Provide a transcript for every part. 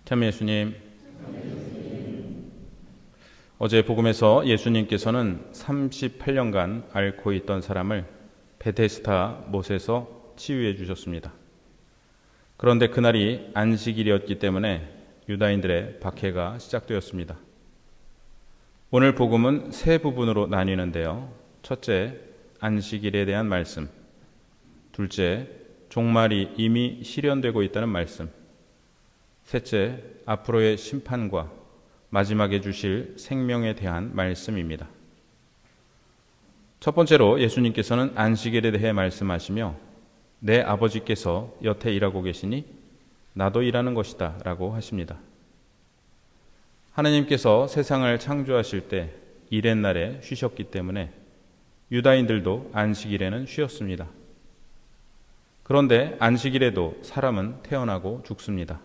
참 예수님, 어제 복음에서 예수님께서는 38년간 앓고 있던 사람을 베데스다 못에서 치유해 주셨습니다. 그런데 그날이 안식일이었기 때문에 유다인들의 박해가 시작되었습니다. 오늘 복음은 세 부분으로 나뉘는데요. 첫째, 안식일에 대한 말씀. 둘째, 종말이 이미 실현되고 있다는 말씀. 셋째, 앞으로의 심판과 마지막에 주실 생명에 대한 말씀입니다. 첫 번째로 예수님께서는 안식일에 대해 말씀하시며 내 아버지께서 여태 일하고 계시니 나도 일하는 것이다 라고 하십니다. 하나님께서 세상을 창조하실 때 일의 날에 쉬셨기 때문에 유다인들도 안식일에는 쉬었습니다. 그런데 안식일에도 사람은 태어나고 죽습니다.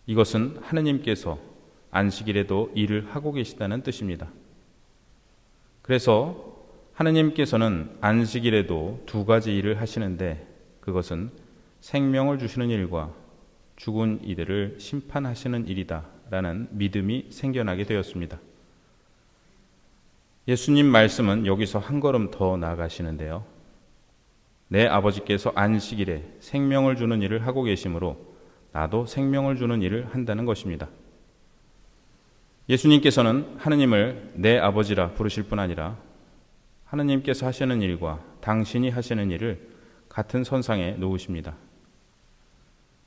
이것은 하느님께서 안식일에도 일을 하고 계시다는 뜻입니다. 그래서 하느님께서는 안식일에도 두 가지 일을 하시는데 그것은 생명을 주시는 일과 죽은 이들을 심판하시는 일이다 라는 믿음이 생겨나게 되었습니다. 예수님 말씀은 여기서 한 걸음 더 나아가시는데요. 내 아버지께서 안식일에 생명을 주는 일을 하고 계시므로 나도 생명을 주는 일을 한다는 것입니다. 예수님께서는 하느님을 내 아버지라 부르실 뿐 아니라 하느님께서 하시는 일과 당신이 하시는 일을 같은 선상에 놓으십니다.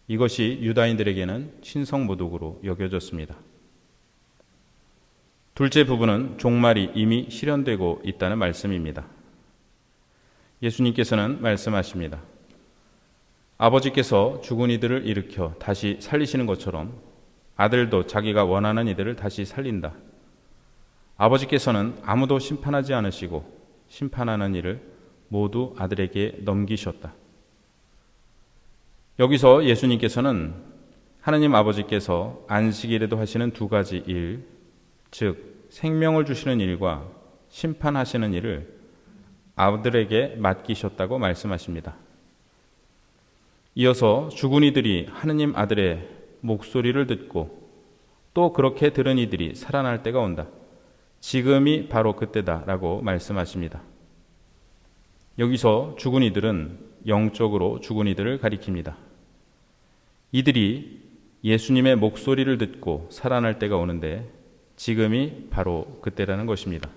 이것이 유다인들에게는 신성모독으로 여겨졌습니다. 둘째 부분은 종말이 이미 실현되고 있다는 말씀입니다. 예수님께서는 말씀하십니다. 아버지께서 죽은 이들을 일으켜 다시 살리시는 것처럼 아들도 자기가 원하는 이들을 다시 살린다. 아버지께서는 아무도 심판하지 않으시고 심판하는 일을 모두 아들에게 넘기셨다. 여기서 예수님께서는 하느님 아버지께서 안식일에도 하시는 두 가지 일, 즉 생명을 주시는 일과 심판하시는 일을 아들에게 맡기셨다고 말씀하십니다. 이어서 죽은 이들이 하느님 아들의 목소리를 듣고 또 그렇게 들은 이들이 살아날 때가 온다. 지금이 바로 그때다라고 말씀하십니다. 여기서 죽은 이들은 영적으로 죽은 이들을 가리킵니다. 이들이 예수님의 목소리를 듣고 살아날 때가 오는데 지금이 바로 그때라는 것입니다.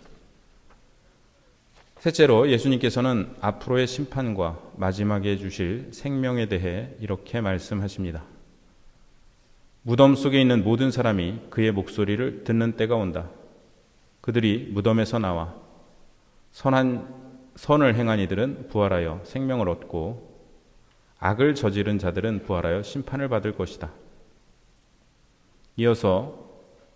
셋째로 예수님께서는 앞으로의 심판과 마지막에 주실 생명에 대해 이렇게 말씀하십니다. 무덤 속에 있는 모든 사람이 그의 목소리를 듣는 때가 온다. 그들이 무덤에서 나와 선을 행한 이들은 부활하여 생명을 얻고 악을 저지른 자들은 부활하여 심판을 받을 것이다. 이어서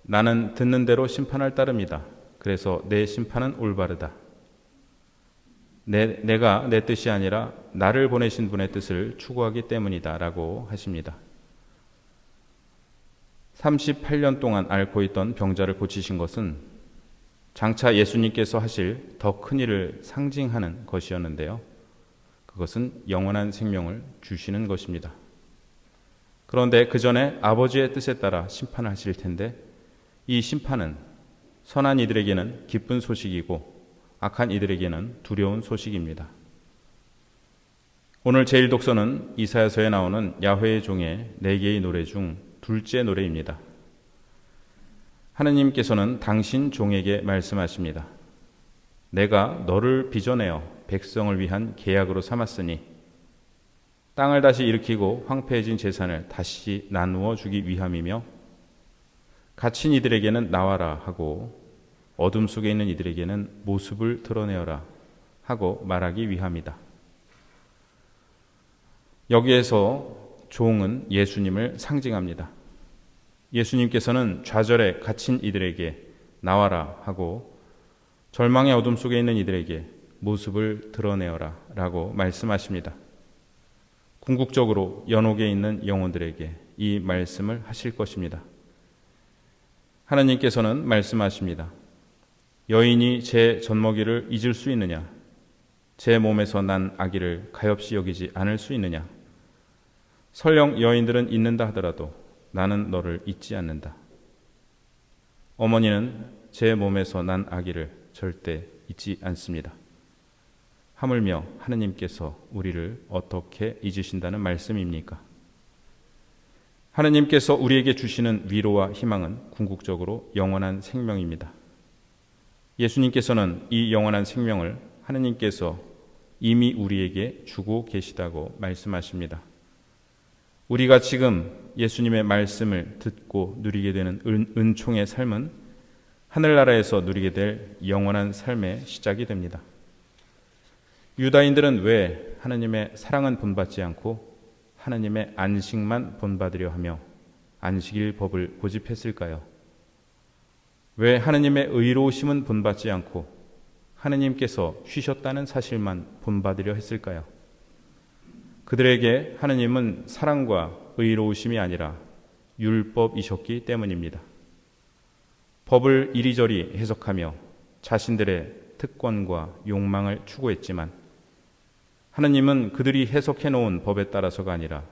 나는 듣는 대로 심판을 따릅니다. 그래서 내 심판은 올바르다. 내가 내 뜻이 아니라 나를 보내신 분의 뜻을 추구하기 때문이다 라고 하십니다. 38년 동안 앓고 있던 병자를 고치신 것은 장차 예수님께서 하실 더 큰 일을 상징하는 것이었는데요. 그것은 영원한 생명을 주시는 것입니다. 그런데 그 전에 아버지의 뜻에 따라 심판을 하실 텐데 이 심판은 선한 이들에게는 기쁜 소식이고 악한 이들에게는 두려운 소식입니다. 오늘 제1독서는 이사야서에 나오는 야훼의 종의 4개의 노래 중 둘째 노래입니다. 하느님께서는 당신 종에게 말씀하십니다. 내가 너를 빚어내어 백성을 위한 계약으로 삼았으니 땅을 다시 일으키고 황폐해진 재산을 다시 나누어 주기 위함이며 갇힌 이들에게는 나와라 하고 어둠 속에 있는 이들에게는 모습을 드러내어라 하고 말하기 위함이다. 여기에서 종은 예수님을 상징합니다. 예수님께서는 좌절에 갇힌 이들에게 나와라 하고 절망의 어둠 속에 있는 이들에게 모습을 드러내어라 라고 말씀하십니다. 궁극적으로 연옥에 있는 영혼들에게 이 말씀을 하실 것입니다. 하나님께서는 말씀하십니다. 여인이 제 젖먹이를 잊을 수 있느냐? 제 몸에서 난 아기를 가엾이 여기지 않을 수 있느냐? 설령 여인들은 잊는다 하더라도 나는 너를 잊지 않는다. 어머니는 제 몸에서 난 아기를 절대 잊지 않습니다. 하물며 하느님께서 우리를 어떻게 잊으신다는 말씀입니까? 하느님께서 우리에게 주시는 위로와 희망은 궁극적으로 영원한 생명입니다. 예수님께서는 이 영원한 생명을 하느님께서 이미 우리에게 주고 계시다고 말씀하십니다. 우리가 지금 예수님의 말씀을 듣고 누리게 되는 은총의 삶은 하늘나라에서 누리게 될 영원한 삶의 시작이 됩니다. 유다인들은 왜 하느님의 사랑은 본받지 않고 하느님의 안식만 본받으려 하며 안식일 법을 고집했을까요? 왜 하느님의 의로우심은 본받지 않고 하느님께서 쉬셨다는 사실만 본받으려 했을까요? 그들에게 하느님은 사랑과 의로우심이 아니라 율법이셨기 때문입니다. 법을 이리저리 해석하며 자신들의 특권과 욕망을 추구했지만 하느님은 그들이 해석해 놓은 법에 따라서가 아니라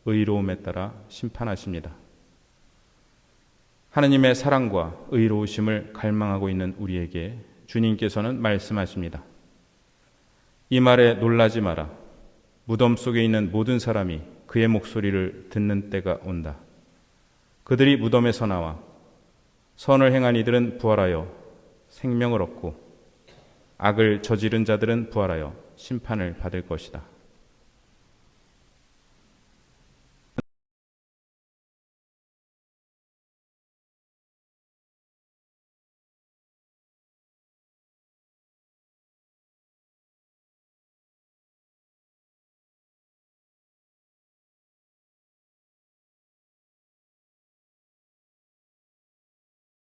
의로움에 따라 심판하십니다. 하느님의 사랑과 의로우심을 갈망하고 있는 우리에게 주님께서는 말씀하십니다. 이 말에 놀라지 마라. 무덤 속에 있는 모든 사람이 그의 목소리를 듣는 때가 온다. 그들이 무덤에서 나와 선을 행한 이들은 부활하여 생명을 얻고 악을 저지른 자들은 부활하여 심판을 받을 것이다.